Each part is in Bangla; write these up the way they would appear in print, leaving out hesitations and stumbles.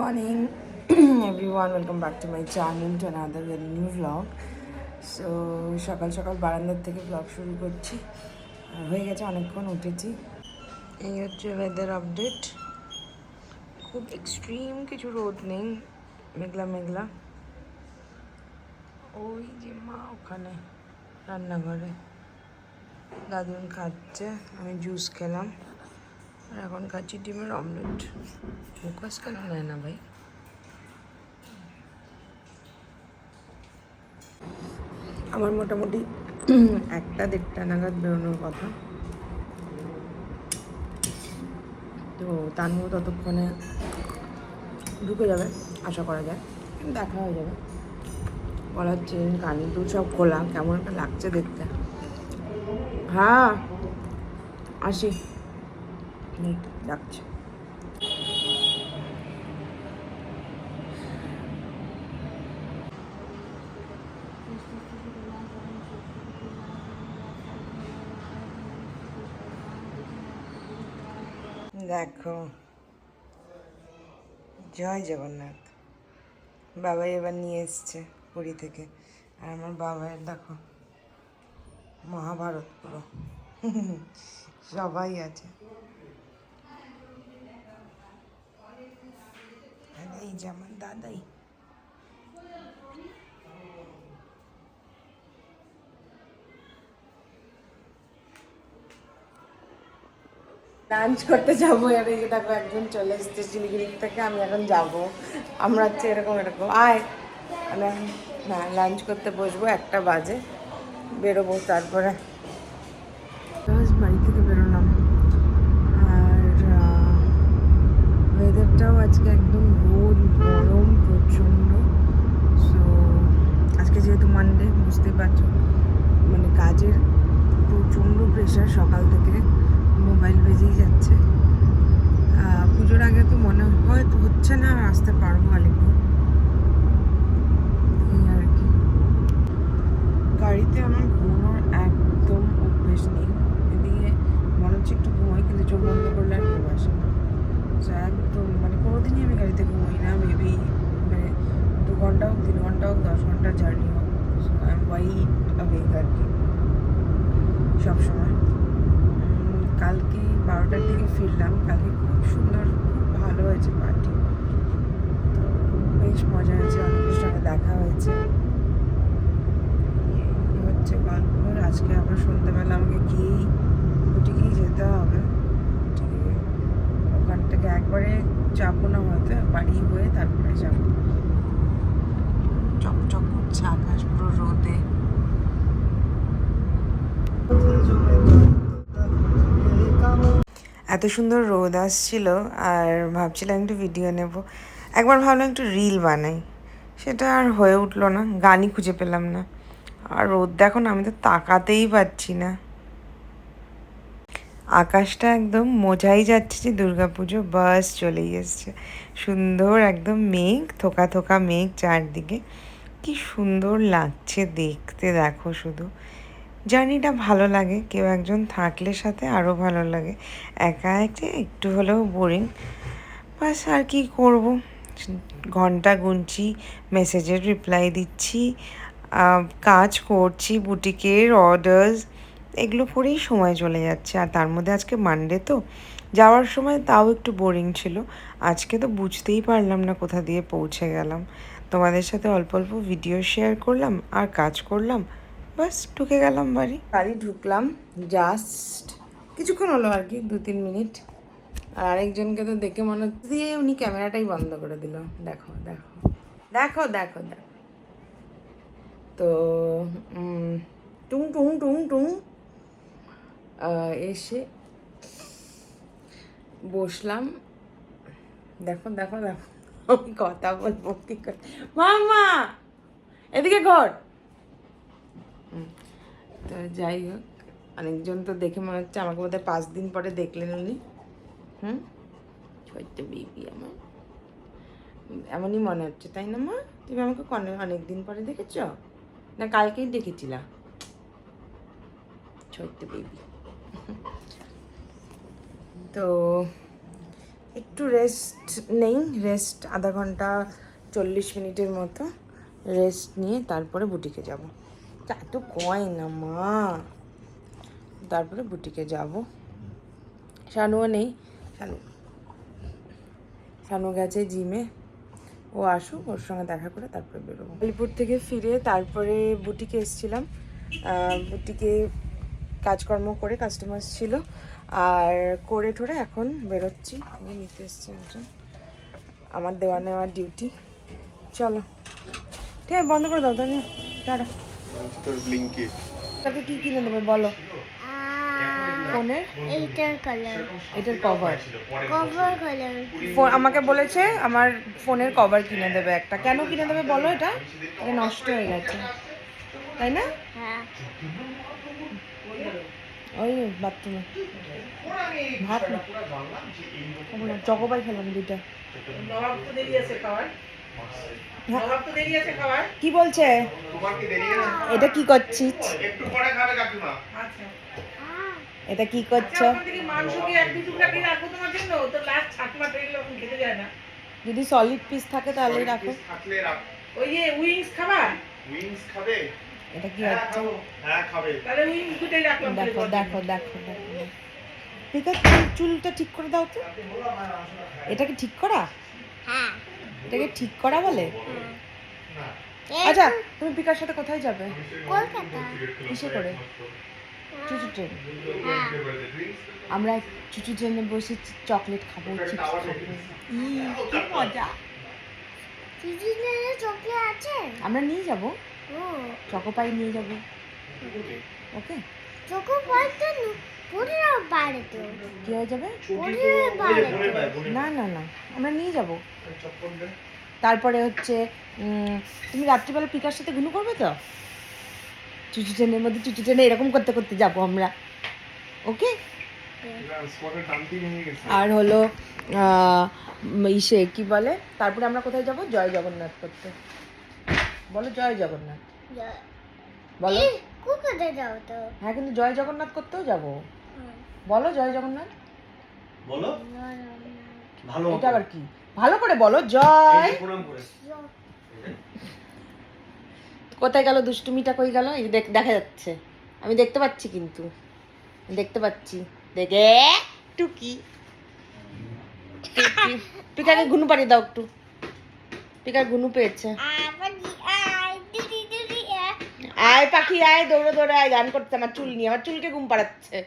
morning everyone, welcome back to my channel to another very new vlog. So সকাল সকাল বারান্দার থেকে ব্লগ শুরু করছি। হয়ে গেছে অনেকক্ষণ উঠেছি। এই হচ্ছে ওয়েদার আপডেট। খুব এক্সট্রিম কিছু রোদ নেই, মেঘলা মেঘলা। ওই যে মা ওখানে রান্নাঘরে দাদুন খাচ্ছে, আমি জুস খেলাম আর এখন খাচ্ছি ডিমের অমলেট। ফোকাস কেন নেয় না ভাই? আমার মোটামুটি 1টা-1:30 নাগাদ বেরোনোর কথা, তো তানু ততক্ষণে ঢুকে যাবে আশা করা যায়, দেখা হয়ে যাবে। গলার চেন কানি দু সব খোলা, কেমন একটা লাগছে দেখতে। হ্যাঁ আসি, ডাকছে। দেখো, জয় জগন্নাথ। বাবাই এবার নিয়ে এসছে পুরী থেকে, আর আমার বাবাইয়ের দেখো মহাভারত পুরো সবাই আছে। আর এই যে আমার দাদাই। লাঞ্চ করতে যাবো, আর এই যে দেখো একজন চলে এসছে শিলিগুড়ি থেকে, আমি এখন যাব। আমরা হচ্ছে এরকম আয়, আমি এখন না লাঞ্চ করতে বসবো, 1টা বাজে বেরোবো। তারপরে বাড়ি থেকে বেরোলাম, আর ওয়েদারটাও আজকে একদম রোদ গরম প্রচণ্ড। সো আজকে যেহেতু মানডে, বুঝতেই পারছো, মানে কাজের প্রচণ্ড প্রেশার সকাল থেকে, মোবাইল বেজেই যাচ্ছে। পুজোর আগে তো মনে হয় তো হচ্ছে না আসতে পারবো আলিপুর, এই আর কি। গাড়িতে আমার ঘুমানোর একদম অভ্যেস নেই, এদিকে মনে হচ্ছে একটু ঘুমাই, কিন্তু চোখ বন্ধ করলে আর ঘুম আসে না। তো একদম মানে কোনোদিনই আমি গাড়িতে ঘুমাই না, মেবি মানে 2 ঘন্টা হোক, 3 ঘন্টা হোক, 10 ঘন্টার জার্নি হোক, আই এম ওয়াইড অ্যাওয়েক আর কি সবসময়। কালকে 12টার দিকে ফিরলাম, কালকে খুব সুন্দর, খুব ভালো হয়েছে পার্টি, তো বেশ মজা হয়েছে, অনেকের সঙ্গে দেখা হয়েছে। এই হচ্ছে গল্প। আজকে আবার সন্ধ্যাবেলা আমাকে গিয়েই ওটিকেই যেতে হবে, ওখান থেকে একবারে যাবো না, হয়তো বাড়ি হয়ে তারপরে যাবো। চকচক করছে আকাশ পুরো রোদে। এত সুন্দর রোদ আসছিল, আর ভাবছিলাম একটু ভিডিও নেব, একবার ভাবলাম একটু রিল বানাই, সেটা আর হয়ে উঠলো না, গানই খুঁজে পেলাম না। আর রোদ দেখো না, আমি তো তাকাতেই পাচ্ছি না। আকাশটা একদম মোঝাই যাচ্ছে যে দুর্গাপুজো বাস চলেই এসছে। সুন্দর একদম মেঘ, থোকা থোকা মেঘ চারদিকে, কি সুন্দর লাগছে দেখতে। দেখো শুধু, জার্নিটা ভালো লাগে, কেউ একজন থাকলে সাথে আরও ভালো লাগে। একা একা একটু হলেও বোরিং, বাস আর কি করব। ঘন্টা গুনছি, মেসেজের রিপ্লাই দিচ্ছি, কাজ করছি, বুটিকের অর্ডার্স, এগুলো করেই সময় চলে যাচ্ছে। আর তার মধ্যে আজকে মানডে, তো যাওয়ার সময় তাও একটু বোরিং ছিল। আজকে তো বুঝতেই পারলাম না কোথা দিয়ে পৌঁছে গেলাম। তোমাদের সাথে অল্প অল্প ভিডিও শেয়ার করলাম আর কাজ করলাম, বাস ঢুকে গেলাম বাড়ি ঢুকলাম জাস্ট কিছুক্ষণ হলো আর কি, 2-3 মিনিট। আর আরেকজনকে তো দেখে মনে হচ্ছে দিয়ে উনি ক্যামেরাটাই বন্ধ করে দিল। দেখো দেখো দেখো দেখো দেখো, তো টুং টুং টুং টুং এসে বসলাম। দেখো দেখো দেখো, আমি কথা বলবো কি করে, মামা এদিকে ঘর। তো যাই হোক, অনেকজন তো দেখে মনে হচ্ছে আমাকে বোধহয় 5 দিন পরে দেখলেন উনি। ছোট্ট বেবি আমার, এমনই মনে হচ্ছে, তাই না মা? তুমি আমাকে অনেক দিন পরে দেখেছ, না কালকেই দেখেছিলা? ছোট্ট বেবি। তো একটু রেস্ট নেই, রেস্ট 1/2 ঘন্টা 40 মিনিটের মতো রেস্ট নিয়ে তারপরে বুটিকে যাব। তা তো কয় না মা, তারপরে বুটিকে যাব। শানুও নেই, শানু গেছে জিমে, ও আসুক, ওর সঙ্গে দেখা করে তারপরে বেরোবো। আলিপুর থেকে ফিরে তারপরে বুটিকে এসেছিলাম, বুটিকে কাজকর্ম করে, কাস্টমার ছিল, আর করে ঠোরে এখন বেরোচ্ছি। আমি নিতে এসেছি একজন, আমার দেওয়া নেওয়ার ডিউটি। চলো ঠিক আছে, বন্ধ করে দাও তাহলে। টাটা। তাকে কি কিনে দেবে বলো? ফোনের এইটার কালার, এটার কভার কালার আমাকে বলেছে আমার ফোনের কভার কিনে দেবে একটা। কেন কিনে দেবে বলো? এটা এটা নষ্ট হয়ে গেছে, তাই না? হ্যাঁ। ওই বাথরুমে ভাত না, চকোপাই খেলাম 2টা। কি বলছে? এটা কি করছিস? এটা কি করছো? যদি সলিড পিস থাকে তাহলে রাখো। ওই যে উইংস খাবা? উইংস খাবে? এটা কি হচ্ছে? হ্যাঁ খাবে। তাহলে উইংস দুটোই রাখলাম। দেখো দেখো দেখো দেখো, পিকা চুলটা ঠিক করে দাও তো। এটা কি ঠিক করা? হ্যাঁ। এটাকে ঠিক করা বলে? আচ্ছা, তুমি পিকার সাথে কোথায় যাবে? কলকাতা। কিসে করে? চুচু ট্রেন। হ্যাঁ। আমরা চুচু ট্রেনে বসে চকলেট খাবো, চিপস খাবো, কি মজা। চিচিনে চকলেট আছে? আমরা নিয়ে যাব, ও চকোপাই নিয়ে যাব। ওকে, চকো পাইতে পুরো বাইরে তো কি হয়ে যাবে? পুরো বাইরে না না না, আমরা নিয়ে যাব। তারপরে হচ্ছে তুমি রাত্রিবেলা পিকার সাথে ঘুনু করবে তো? চুচু ট্রেনের মধ্যে, চুচু ট্রেনে এরকম করতে করতে যাবো আমরা। ওকে। আর হলো ইসে কি বলে, তারপরে আমরা কোথায় যাব? জয় জগন্নাথ করতে। বলো জয় জগন্নাথ, বলো। কোথায় যাও তো? হ্যাঁ, কিন্তু জয় জগন্নাথ করতেও যাব। বলো জয় জগন্নাথ, বলো। ভালো, এটা আবার কি? ভালো করে বলো, জয়। কোথায় গেল দুষ্টুমিটা, কই গেল? এই দেখা যাচ্ছে, আমি দেখতে পাচ্ছি, কিন্তু দেখতে পাচ্ছি। দেখে টুকি, পিকাকে ঘুনু পাড়িয়ে দাও একটু। পিকার ঘুনু পেয়েছে। আয় পাখি আয়, দৌড়ে দৌড়ে আয়, গান করতে। আমার চুল নিয়ে, আমার চুলকে ঘুম পাড়াচ্ছে।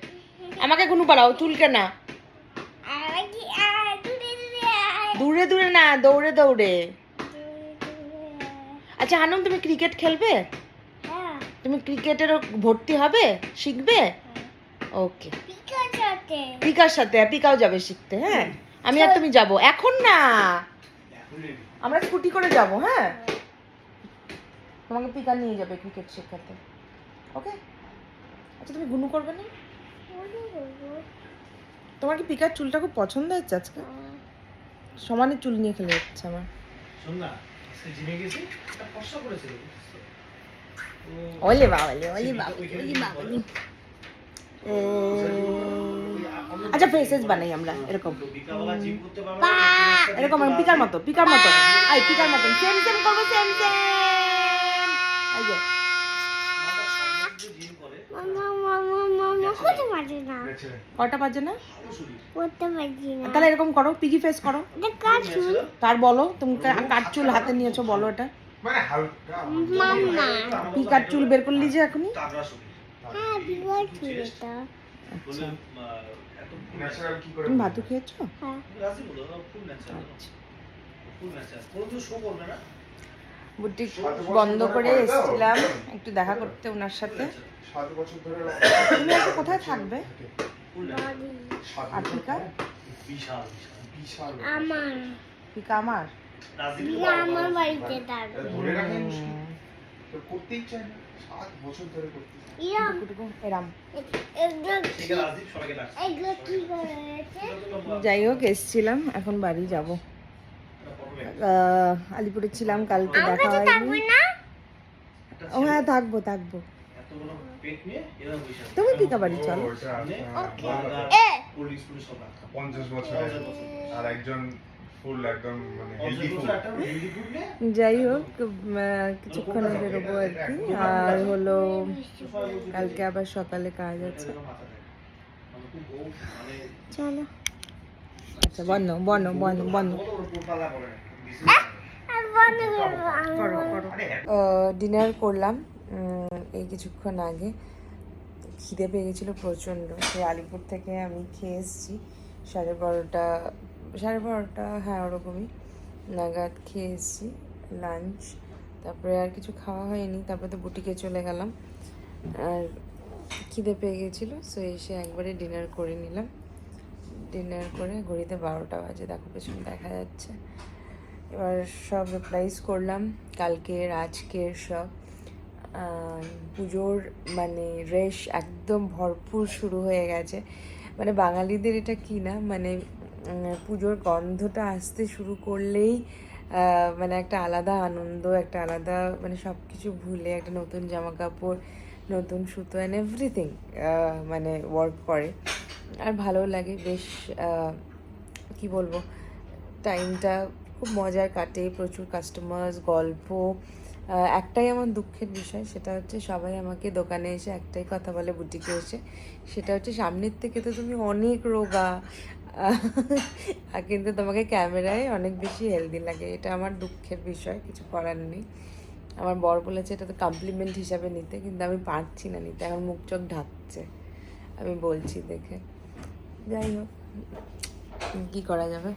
আমাকে ঘুনু পাড়াও, চুলকে না। দূরে দূরে না, দৌড়ে দৌড়ে। আচ্ছা আনন্দ, তুমি ক্রিকেট খেলবে? তুমি ক্রিকেটের ভর্তি হবে, শিখবে? ওকে, পিকার সাথে, পিকাও যাবে শিখতে। হ্যাঁ, আমি আর তুমি যাব। এখন না, আমরা স্কুটি করে যাব। হ্যাঁ, তোমাকে পিকা নিয়ে যাবে ক্রিকেট শেখাতে। ওকে। আচ্ছা তুমি গুনু করবে না? তোমার কি পিকার চুলটা খুব পছন্দ হচ্ছে আজকে? সমানে চুল নিয়ে খেলে যাচ্ছে আমার। শোন না, আজকে জিমে গেছি, একটা ফর্সা করেছিল। ওলে বাবালে, ওলে বাবালে, ওলে বাবালে। আচ্ছা ফেসেস বানাই আমরা এরকম, এরকম পিকার মতো, পিকার মতো। আই পিকার মতো সেম সেম করবো, সেম সেম। এই যে কটা বাজে না? তাহলে এরকম করো, পিগি ফেস করো। তার বলো, তুমি কার চুল হাতে নিয়েছো বলো এটা। পিকার চুল বের করলি যে এখনই। তুমি ভাতু খেয়েছো? বুটিক বন্ধ করে এসেছিলাম একটু দেখা করতে ওনার সাথে। তুমি এখন কোথায় থাকবে? আর পিকা? আমার পিকা আমার আমার বাড়িতে থাকবে। যাই হোক, এসছিলাম, এখন বাড়ি যাব। আলিপুরে ছিলাম কালকে, দেখা হয়নি। ও হ্যাঁ, থাকবো থাকবো। তুমি পিকাবাড়ি চলো। এ 50 বছরের আর একজন ফুল একদম মানে হেলদি ফুল। যাই হোক কিছুক্ষণে বেরোবো আর কি। আর হলো কালকে আবার সকালে কাজ আছে। চলো আচ্ছা বন্ধ বন্ধ বন্ধ বন্ধ আর বন্ধ করবো আমি ডিনার করলাম এই কিছুক্ষণ আগে। খিদে পেয়ে গেছিলো প্রচণ্ড। সেই আলিপুর থেকে আমি খেয়ে এসেছি 12:30 হ্যাঁ ওরকমই নাগাদ খেয়ে এসেছি লাঞ্চ। তারপরে আর কিছু খাওয়া হয়নি, তারপরে তো বুটিকে চলে গেলাম। আর খিদে পেয়ে গেছিলো, সো এসে একবারে ডিনার করে নিলাম। ডিনার করে ঘড়িতে 12টা বাজে, দেখো পেছনে দেখা যাচ্ছে। এবার সব রিপ্লাইজ করলাম কালকের আজকের সব। পুজোর মানে রেশ একদম ভরপুর শুরু হয়ে গেছে। মানে বাঙালিদের এটা কি না, মানে পুজোর গন্ধটা আসতে শুরু করলেই মানে একটা আলাদা আনন্দ, একটা আলাদা মানে সব কিছু ভুলে একটা নতুন জামা কাপড়, নতুন সুতো অ্যান্ড এভরিথিং মানে ওয়ার্ক করে। আর ভালো লাগে বেশ, কি বলবো, টাইমটা খুব মজার কাটে, প্রচুর কাস্টমার্স, গল্প। একটাই আমার দুঃখের বিষয়, সেটা হচ্ছে সবাই আমাকে দোকানে এসে একটাই কথা বলে বুটিকে এসে, সেটা হচ্ছে সামনের থেকে তো তুমি অনেক রোগা আর কিন্তু তোমাকে ক্যামেরায় অনেক বেশি হেলদি লাগে। এটা আমার দুঃখের বিষয়, কিছু করার নেই। আমার বর বলেছে এটা তো কমপ্লিমেন্ট হিসাবে নিতে, কিন্তু আমি পারছি না নিতে, আমার মুখ চোখ ঢাকছে আমি বলছি দেখে। যাই হোক কী করা যাবে।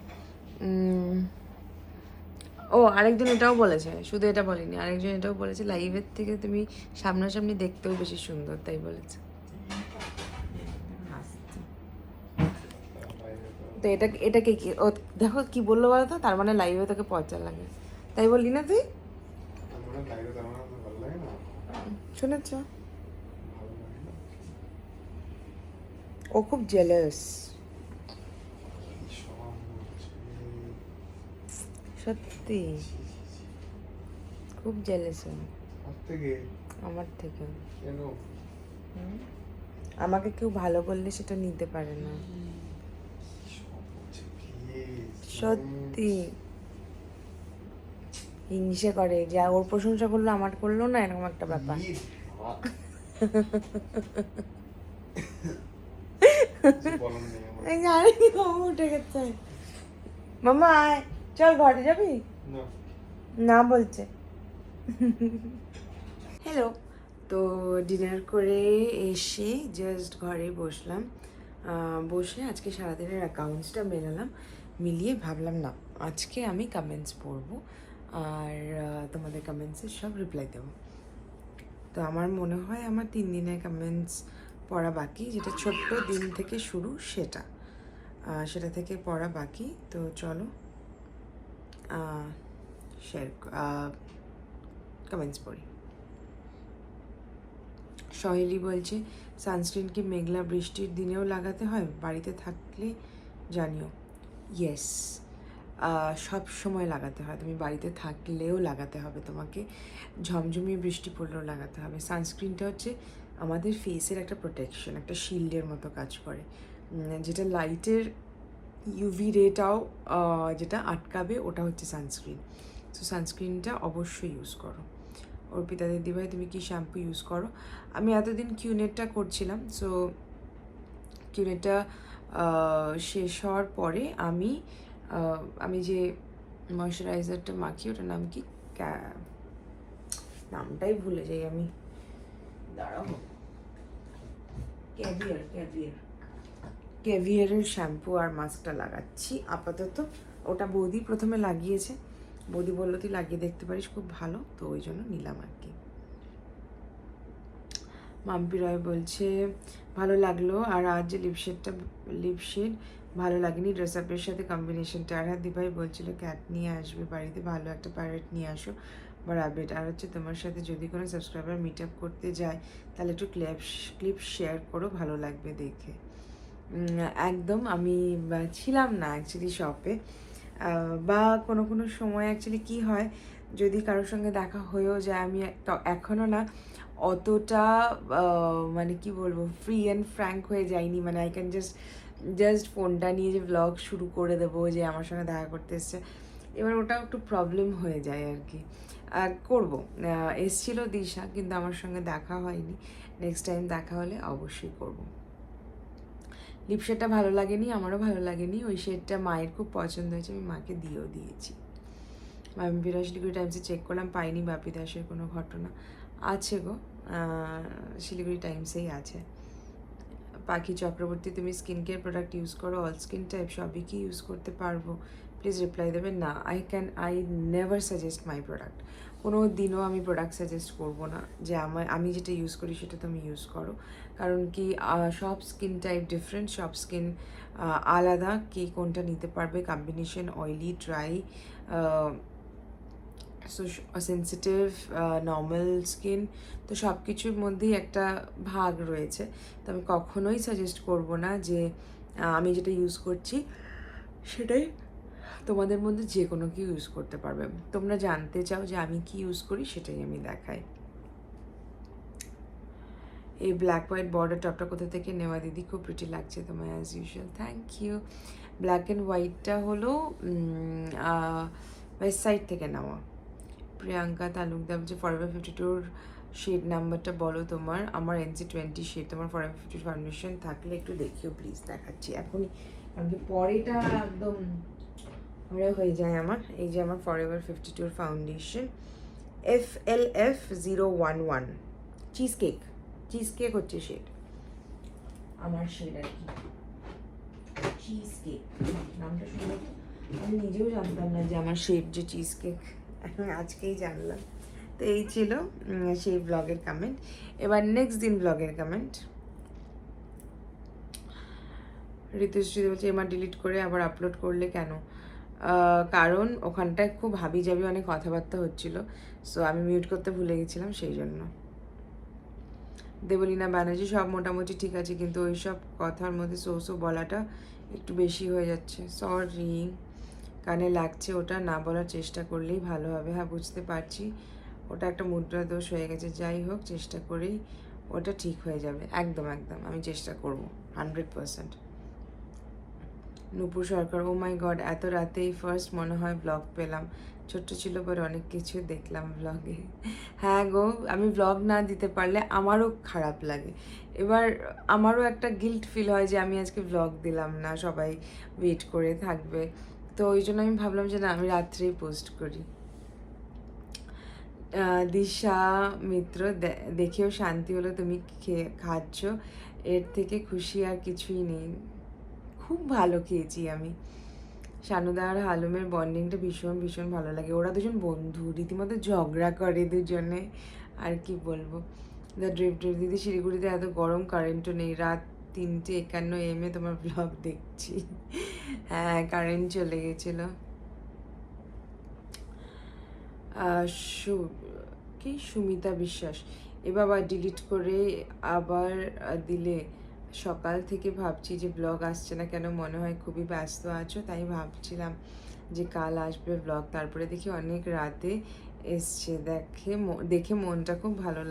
ও আরেকজন এটাও বলেছে, শুধু এটা বলিনি, আরেকজন এটাও বলেছে লাইভের থেকে তুমি সামনাসামনি দেখতেও বেশি সুন্দর, তাই বলেছে। তো এটাকে কি ও দেখো কি বললো বলো তো, তার মানে লাইভে তোকে পচা লাগে, তাই বললি না তুই? শুনেছ, ও খুব জেলাস, সত্যি খুব জেলাস আমার থেকে। আমাকে কেউ ভালো বললে সেটা নিতে পারে না, সত্যি হিংসে করে, যা ওর প্রশংসা করলো আমার করলো না, এরকম একটা ব্যাপার। উঠে গেছে মামা, আয় চল ঘরে যাবি না বলছে। হ্যালো, তো ডিনার করে এসে জাস্ট ঘরে বসলাম। বসে আজকে সারাদিনের অ্যাকাউন্টসটা মেলালাম, মিলিয়ে ভাবলাম না আজকে আমি কমেন্টস পড়বো আর তোমাদের কমেন্টসের সব রিপ্লাই দেবো। তো আমার মনে হয় আমার 3 দিনের কমেন্টস পড়া বাকি, যেটা ছোট্ট দিন থেকে শুরু সেটা থেকে পড়া বাকি। তো চলো শেয়ার কমেন্টস পড়ি। সহেলি বলছে সানস্ক্রিন কি মেঘলা বৃষ্টির দিনেও লাগাতে হয়? বাড়িতে থাকলে জানিও। ইয়েস, সব সময় লাগাতে হয়, তুমি বাড়িতে থাকলেও লাগাতে হবে, তোমাকে ঝমঝমিয়ে বৃষ্টি পড়লেও লাগাতে হবে। সানস্ক্রিনটা হচ্ছে আমাদের ফেসের একটা প্রোটেকশন, একটা শিল্ডের মতো কাজ করে, যেটা লাইটের ইউভি রেটাও যেটা আটকাবে, ওটা হচ্ছে সানস্ক্রিন। সো সানস্ক্রিনটা অবশ্যই ইউজ করো। অর্পিতা দিদিভাই তুমি কি শ্যাম্পু ইউজ করো? আমি এতদিন কিউনেটটা করছিলাম, সো কিউনেটটা শেষ হওয়ার পরে আমি যে ময়শ্চারাইজারটা মাখি, ওটার নাম কি, নামটাই ভুলে যাই আমি, দাঁড়াও, ক্যাভিয়ারের শ্যাম্পু আর মাস্কটা লাগাচ্ছি আপাতত। ওটা বৌদি প্রথমে লাগিয়েছে, বৌদি বললো তুই লাগিয়ে দেখতে পারিস, খুব ভালো, তো ওই জন্য নিলাম আর কি। মাম্পি রয় বলছে ভালো লাগলো, আর আজ যে লিপশেড ভালো লাগেনি, ড্রেস আপের সাথে কম্বিনেশনটা। আর দিভাই বলছিল ক্যাট নিয়ে আসবে বাড়িতে, ভালো একটা প্যারেট নিয়ে আসো বা রাবিট। আর হচ্ছে তোমার সাথে যদি কোনো সাবস্ক্রাইবার মিট আপ করতে যায় তাহলে একটু ক্লিপ শেয়ার করো, ভালো লাগবে দেখে। একদম, আমি ছিলাম না অ্যাকচুয়ালি শপে, বা কোনো সময় অ্যাকচুয়ালি কী হয়, যদি কারোর সঙ্গে দেখা হয়েও যায়, আমি এখনও না অতটা মানে কি বলবো ফ্রি অ্যান্ড ফ্র্যাঙ্ক হয়ে যায়নি, মানে আই ক্যান জাস্ট ফোনটা নিয়ে যে ব্লগ শুরু করে দেবো যে আমার সঙ্গে দেখা করতে এসছে, এবার ওটাও একটু প্রবলেম হয়ে যায় আর কি। করবো, এসছিল দিশা, কিন্তু আমার সঙ্গে দেখা হয়নি, নেক্সট টাইম দেখা হলে অবশ্যই করবো। লিপ শেডটা ভালো লাগেনি, আমারও ভালো লাগেনি, ওই শেডটা মায়ের খুব পছন্দ হয়েছে, আমি মাকে দিয়েও দিয়েছি। আমি বিরাট শিলিগুড়ি টাইমসে চেক করলাম, পাইনি বাপি দাসের কোনো ঘটনা। আছে গো, শিলিগুড়ি টাইমসেই আছে। পাখি চক্রবর্তী, তুমি স্কিন কেয়ার প্রোডাক্ট ইউজ করো, অল স্কিন টাইপ সবই কি ইউজ করতে পারবো? প্লিজ রিপ্লাই দেবে। না, I never suggest my product. কোনো দিনও আমি প্রোডাক্ট সাজেস্ট করবো না যে আমি যেটা ইউজ করি সেটা তুমি ইউজ করো, কারণ কি সব স্কিন টাইপ ডিফারেন্ট, সব স্কিন আলাদা, কে কোনটা নিতে পারবে, combination oily, dry, sensitive, normal skin, তো সব কিছুর মধ্যেই একটা ভাগ রয়েছে। তো আমি কখনোই সাজেস্ট করব না যে আমি যেটা ইউজ করছি সেটাই তোমাদের মধ্যে যে কোনো কি ইউজ করতে পারবে। তোমরা জানতে চাও যে আমি কি ইউজ করি, সেটাই আমি দেখাই। এই ব্ল্যাক হোয়াইট বর্ডার টপটা কোথা থেকে নেওয়া দিদি? খুব প্রিটি লাগছে তোমায় as usual, thank you. Black and হোয়াইটটা হলো ওয়েস্ট সাইড থেকে নেওয়া। প্রিয়াঙ্কা তালুকদার বলছে ফরএভার 52 শেড নাম্বারটা বলো তোমার। আমার NC20 শেড, তোমার ফরএভার 52 ফাউন্ডেশন থাকলে একটু দেখিও প্লিজ। দেখাচ্ছি এখনই, কারণ কি পরেটা একদম হয়ে যায় আমার। এই যে আমার forever 52 foundation, FLF 011 cheese cake হচ্ছে শেড, আমার শেড আর কি, চিজ কেক নামটা শুনে আমি নিজেও জানতাম না যে আমার শেড যে চিজ কেক, এখন আজকেই জানলাম। তো এই ছিল সেই ব্লগের কমেন্ট। এবার নেক্সট দিন ব্লগের কমেন্ট। ঋতুশ্রী বলছে এবার ডিলিট করে আবার আপলোড করলে কেন? কারণ ওখানটায় খুব হাবি জাবি অনেক কথাবার্তা হচ্ছিল, সো আমি মিউট করতে ভুলে গেছিলাম, সেই জন্য। দেবলীনা ব্যানার্জি, সব মোটামুটি ঠিক আছে, কিন্তু ওই সব কথার মধ্যে সো বলাটা একটু বেশি হয়ে যাচ্ছে। সরি, কানে লাগছে, ওটা না বলার চেষ্টা করলেই ভালো হবে। হ্যাঁ বুঝতে পারছি, ওটা একটা মুদ্রা দোষ হয়ে গেছে, যাই হোক চেষ্টা করেই ওটা ঠিক হয়ে যাবে। একদম আমি চেষ্টা করব 100%। নূপুর সরকার, ও মাই গড, এত রাতেই ফার্স্ট মনে হয় ব্লগ পেলাম, ছোট্ট ছিল পরে অনেক কিছু দেখলাম ব্লগে। হ্যাঁ গো, আমি ব্লগ না দিতে পারলে আমারও খারাপ লাগে, এবার আমারও একটা গিল্ট ফিল হয় যে আমি আজকে ব্লগ দিলাম না, সবাই ওয়েট করে থাকবে, তো ওই জন্য আমি ভাবলাম যে না, আমি রাত্রেই পোস্ট করি। দিশা মিত্র, দেখেও শান্তি হলো তুমি খাচ্ছ, এর থেকে খুশি আর কিছুই নেই। খুব ভালো খেয়েছি আমি। শানুদা আর হালুমের বন্ডিংটা ভীষণ ভীষণ ভালো লাগে, ওরা দুজন বন্ধু, রীতিমতো ঝগড়া করে দুজনে, আর কি বলবো। ড্রিপ দিদি, শিলিগুড়িতে এত গরম, কারেন্টও নেই, রাত 3:51 AM তোমার ব্লগ দেখছি। হ্যাঁ, কারেন্ট চলে গেছিলো। সুমিতা বিশ্বাস, এ বাবা ডিলিট করে আবার দিলে? সকাল থেকে ভাবছি যে ব্লগ আসছে না কেন, মনে হয় খুবই ব্যস্ত আছো, তাই ভাবছিলাম যে কাল আসবে ব্লগ, তারপরে দেখি অনেক রাতে এসছে। দেখে মনটা খুব ভালো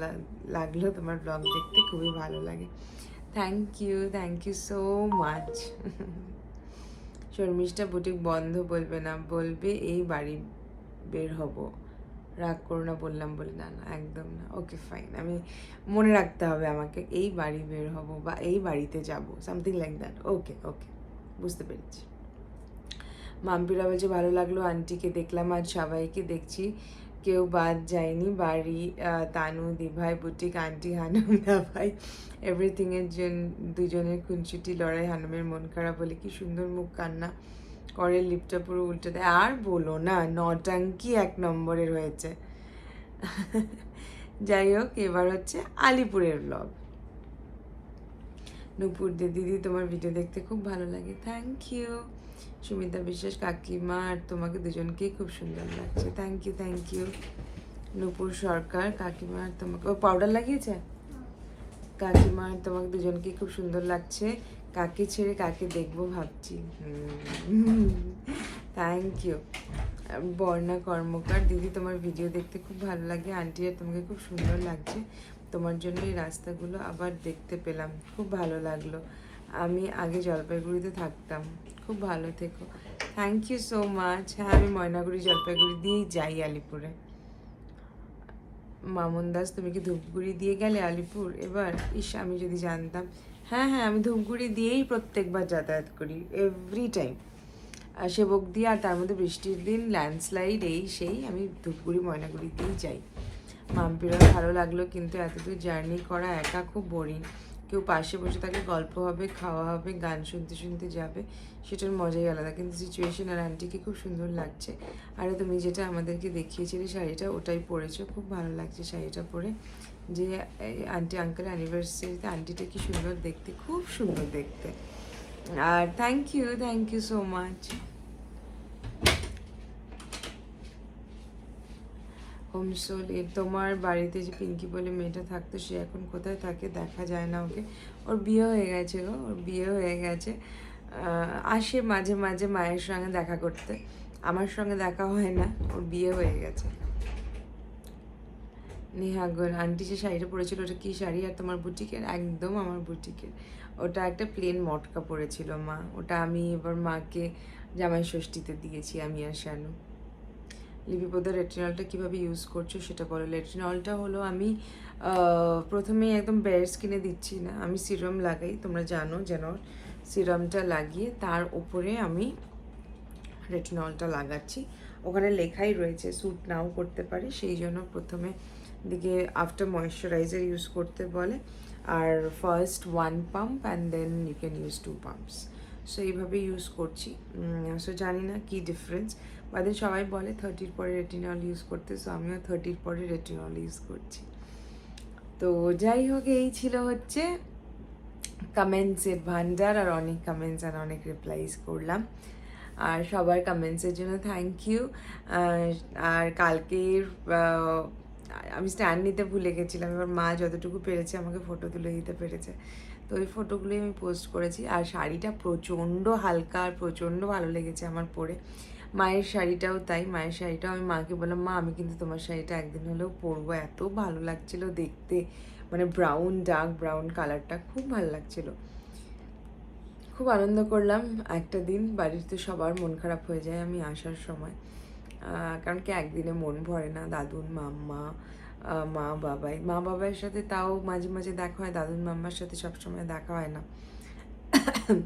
লাগলো, তোমার ব্লগ দেখতে খুবই ভালো লাগে। Thank you so much. Sharmistha, boutique বন্ধ বলবে না, বলবে এই বাড়ি বের হব, রাগ করো না বললাম বলে। না একদম না, ওকে ফাইন, আমি মনে রাখতে হবে আমাকে, এই বাড়ি বের হব বা এই বাড়িতে যাব, সামথিং লাইক দ্যাট। ওকে বুঝতে পেরেছি। মাম্পিরা বলছে ভালো লাগলো আন্টিকে দেখলাম, আজ সবাইকে দেখছি, কেউ বাদ যায়নি, বাড়ি তানু দিভাই, বুটিক আন্টি, হানুম দাভাই, এভরিথিংয়ের জন্য দুজনের খুনসুটি লড়াই, হানুমের মন খারাপ বলে কি সুন্দর মুখ কান্না করে, লিপটা পুরো উল্টে দেয়। আর বলো না, নটাঙ্কি 1 নম্বরের হয়েছে। যাই হোক, এবার হচ্ছে আলিপুরের ব্লগ। নূপুর দিদি, তোমার ভিডিও দেখতে খুব ভালো লাগে, থ্যাংক ইউ। সুমিতা বিশ্বাস, কাকিমা আর তোমাকে দুজনকেই খুব সুন্দর লাগছে, থ্যাংক ইউ। নূপুর সরকার, কাকিমা আর তোমাকে, ও পাউডার লাগিয়েছে, কাকিমা আর তোমাকে দুজনকেই খুব সুন্দর লাগছে, কাকে ছেড়ে কাকে দেখবো ভাবছি। Thank you. বর্ণা কর্মকার, দিদি তোমার ভিডিও দেখতে খুব ভালো লাগে, আন্টি আর তোমাকে খুব সুন্দর লাগছে, তোমার জন্য এই রাস্তাগুলো আবার দেখতে পেলাম, খুব ভালো লাগলো। আমি আগে জলপাইগুড়িতে থাকতাম। খুব ভালো থেকো। Thank you so much. হ্যাঁ, আমি ময়নাগুড়ি জলপাইগুড়ি দিয়েই যাই আলিপুরে। মামুন দাস, তুমি কি ধূপগুড়ি দিয়ে গেলে আলিপুর এবার? ইস, আমি যদি জানতাম। হ্যাঁ হ্যাঁ, আমি ধূপগুড়ি দিয়েই প্রত্যেকবার যাতায়াত করি, এভরি টাইম। সেবক দিয়ে, আর তার মধ্যে বৃষ্টির দিন ল্যান্ডস্লাইড এই সেই, আমি ধূপগুড়ি ময়নাগুড়ি দিয়েই যাই। মাম্পিরও ভালো লাগলো, কিন্তু এতদূর জার্নি করা একা খুব বোরিং। কেউ পাশে বসে থাকলে গল্প হবে, খাওয়া হবে, গান শুনতে শুনতে যাবে, সেটার মজাই আলাদা। কিন্তু সিচুয়েশন আর আন্টিকে খুব সুন্দর লাগছে। আর তুমি যেটা আমাদেরকে দেখিয়েছিলে শাড়িটা, ওটাই পরেছো, খুব ভালো লাগছে শাড়িটা পরে। যে আন্টি আঙ্কেল অ্যানিভার্সারিতে আন্টিটা কি সুন্দর দেখতে, খুব সুন্দর দেখতে। আর থ্যাংক ইউ সো মাচ। হোমসোল, তোমার বাড়িতে যে পিঙ্কি বলে মেয়েটা থাকতো, সে এখন কোথায় থাকে? দেখা যায় না ওকে। ওর বিয়ে হয়ে গেছে গো, ওর বিয়ে হয়ে গেছে। আসে মাঝে মাঝে মায়ের সঙ্গে দেখা করতে, আমার সঙ্গে দেখা হয় না, ওর বিয়ে হয়ে গেছে। নেহাগন, আন্টি যে শাড়িটা পরেছিল ওটা কি শাড়ি? আর তোমার বুটিকের? একদম আমার বুটিকের। ওটা একটা প্লেন মটকা পরেছিল মা, ওটা আমি এবার মাকে জামাই ষষ্ঠীতে দিয়েছি, আমি আর শানু। লিপিপদ, রেটিনলটা কীভাবে ইউজ করছো সেটা বলো। রেটিনলটা হলো, আমি প্রথমে একদম বেয়ার স্কিনে দিচ্ছি না, আমি সিরাম লাগাই, তোমরা জানো যেন। সিরামটা লাগিয়ে তার উপরে আমি রেটিনলটা লাগাচ্ছি। ওখানে লেখাই রয়েছে স্যুট নাও করতে পারে, সেই জন্য প্রথমে দিকে আফটার ময়েশ্চারাইজার ইউজ করতে বলে, আর first 1 pump and then you can use 2 pumps. So এইভাবে ইউজ করছি। সো জানি না কী ডিফারেন্স, বাদে সবাই বলে 30-র পরে রেটিনল ইউজ করতে, সো আমিও 30-র পরে রেটিনল ইউজ করছি। তো যাই হোক, এই ছিল হচ্ছে কমেন্টসের ভান্ডার, আর অনেক কমেন্টস আর অনেক রিপ্লাইজ করলাম। আর সবার কমেন্টসের জন্য থ্যাংক ইউ। আর কালকের আমি স্ট্যান্ড নিতে ভুলে গেছিলাম, এবার মা যতটুকু পেরেছে আমাকে ফটো তুলে দিতে পেরেছে, তো ওই ফটোগুলোই আমি পোস্ট করেছি। আর শাড়িটা প্রচণ্ড হালকা আর প্রচণ্ড ভালো লেগেছে আমার পরে। মায়ের শাড়িটাও তাই, মায়ের শাড়িটাও আমি মাকে বললাম, মা আমি কিন্তু তোমার শাড়িটা একদিন হলেও পরবো, এত ভালো লাগছিল দেখতে, মানে ব্রাউন, ডার্ক ব্রাউন কালারটা খুব ভালো লাগছিল। খুব আনন্দ করলাম একটা দিন। বাড়িতে সবার মন খারাপ হয়ে যায় আমি আসার সময়, কারণ কি একদিনে মন ভরে না। দাদুন, মাম্মা, মা বাবার সাথে তাও মাঝে মাঝে দেখা হয়, দাদুন মাম্মার সাথে সবসময় দেখা হয় না।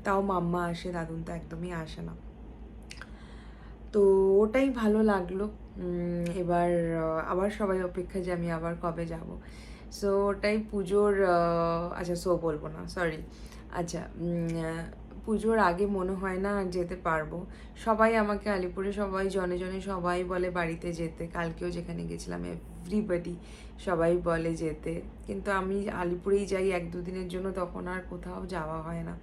তাও মাম্মা আসে, দাদুন তো একদমই আসে না। তো ওটাই ভালো লাগলো। এবার আবার সবাই অপেক্ষা যে আমি আবার কবে যাব। সো ওটাই পুজোর, আচ্ছা সো বলবো না, সরি। আচ্ছা, পুজোর আগে মনে হয় না আর যেতে পারবো। সবাই আমাকে আলিপুরে সবাই জনে জনে সবাই বলে বাড়িতে যেতে, কালকেও যেখানে গেছিলাম এভরিবডি সবাই বলে যেতে, কিন্তু আমি আলিপুরেই যাই 1-2 দিনের জন্য, তখন আর কোথাও যাওয়া হয় না।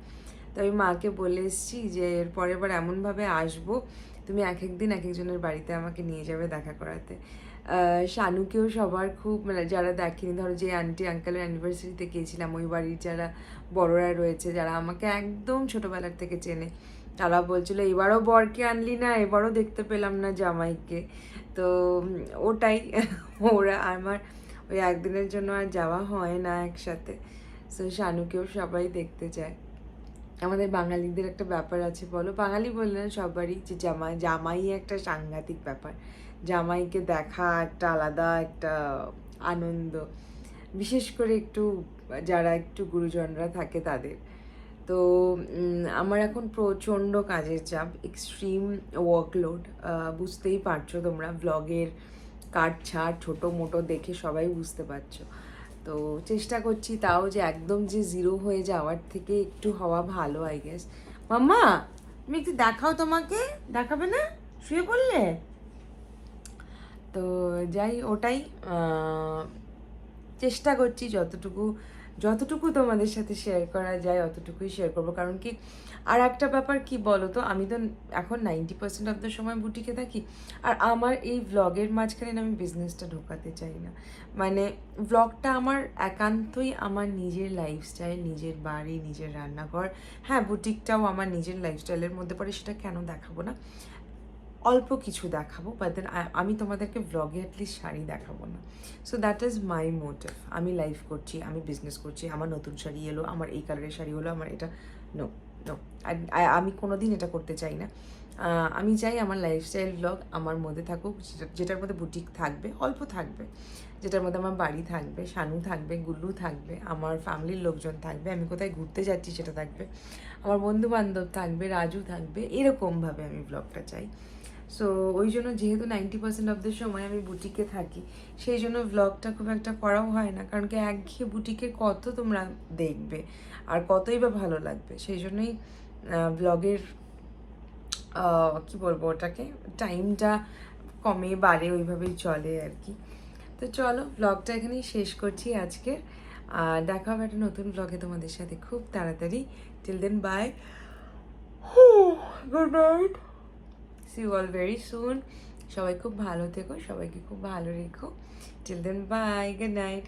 তো আমি মাকে বলে এসেছি যে এর পরের বার এমনভাবে আসবো, তুমি এক একদিন এক একজনের বাড়িতে আমাকে নিয়ে যাবে দেখা করাতে। শানুকেও সবার খুব, মানে যারা দেখেনি, ধরো যে আন্টি আঙ্কেলের অ্যানিভার্সারিতে গিয়েছিলাম, ওই বাড়ির যারা বড়রা রয়েছে, যারা আমাকে একদম ছোটোবেলার থেকে চেনে, তারা বলছিল এবারও বরকে আনলি না, এবারও দেখতে পেলাম না জামাইকে। তো ওটাই ওরা আমার ওই একদিনের জন্য আর যাওয়া হয় না একসাথে। সো শানুকেও সবাই দেখতে চায়। আমাদের বাঙালিদের একটা ব্যাপার আছে, বলো বাঙালি বললে না সবারই, যে জামাই একটা সাংঘাতিক ব্যাপার। জামাইকে দেখা একটা আলাদা একটা আনন্দ, বিশেষ করে একটু যারা একটু গুরুজনরা থাকে তাদের। তো আমার এখন প্রচণ্ড কাজের চাপ, এক্সট্রিম ওয়ার্কলোড, বুঝতেই পারছো তোমরা, ব্লগের কাট ছাড় ছোটো মোটো দেখে সবাই বুঝতে পারছো। তো চেষ্টা করছি তাও যে একদম যে জিরো হয়ে যাওয়ার থেকে একটু হওয়া ভালো, আই গেস। মাম্মা তুমি একটু দেখাও, তোমাকে দেখাবে না, শুয়ে পড়লে? তো যাই, ওটাই চেষ্টা করছি যতটুকু তোমাদের সাথে শেয়ার করা যায় অতটুকুই শেয়ার করবো। কারণ কি, আর একটা ব্যাপার কি বলো তো, আমি তো এখন 90% অফ দ্য সময় বুটিকে থাকি, আর আমার এই ভ্লগের মাঝখানে আমি বিজনেসটা ঢোকাতে চাই না। মানে ভ্লগটা আমার একান্তই আমার নিজের লাইফস্টাইল, নিজের বাড়ি, নিজের রান্নাঘর। হ্যাঁ, বুটিকটাও আমার নিজের লাইফস্টাইলের মধ্যে পড়ে, সেটা কেন দেখাবো না। অল্প কিছু দেখাবো, বাট দেন আমি তোমাদেরকে ব্লগে অ্যাটলিস্ট শাড়ি দেখাবো না। So that is my motive. আমি লাইভ করছি, আমি বিজনেস করছি, আমার নতুন শাড়ি এলো, আমার এই কালারের শাড়ি হলো, আমার এটা নো নো, আমি কোনো দিন এটা করতে চাই না। আমি চাই আমার লাইফস্টাইল ব্লগ আমার মধ্যে থাকুক, যেটার মধ্যে বুটিক থাকবে, অল্প থাকবে, যেটার মধ্যে আমার বাড়ি থাকবে, শানু থাকবে, গুল্লু থাকবে, আমার ফ্যামিলির লোকজন থাকবে, আমি কোথায় ঘুরতে যাচ্ছি সেটা থাকবে, আমার বন্ধু বান্ধব থাকবে, রাজু থাকবে, এরকমভাবে আমি ব্লগটা চাই। সো ওই জন্য যেহেতু 90% অফ দ্য সময় আমি বুটিকে থাকি, সেই জন্য ব্লগটা খুব একটা করাও হয় না, কারণ কি একঘেয়ে বুটিকে কত তোমরা দেখবে আর কতই বা ভালো লাগবে, সেই জন্যই ব্লগের কী বলবো ওটাকে, টাইমটা কমে বাড়ে ওইভাবেই চলে আর কি। তো চলো ব্লগটা এখানেই শেষ করছি আজকের, আর দেখা হবে একটা নতুন ব্লগে তোমাদের সাথে খুব তাড়াতাড়ি। Till then bye, good night, see you all very soon. সবাই খুব ভালো থেকো, সবাইকে খুব ভালো রেখো। Till then bye, good night.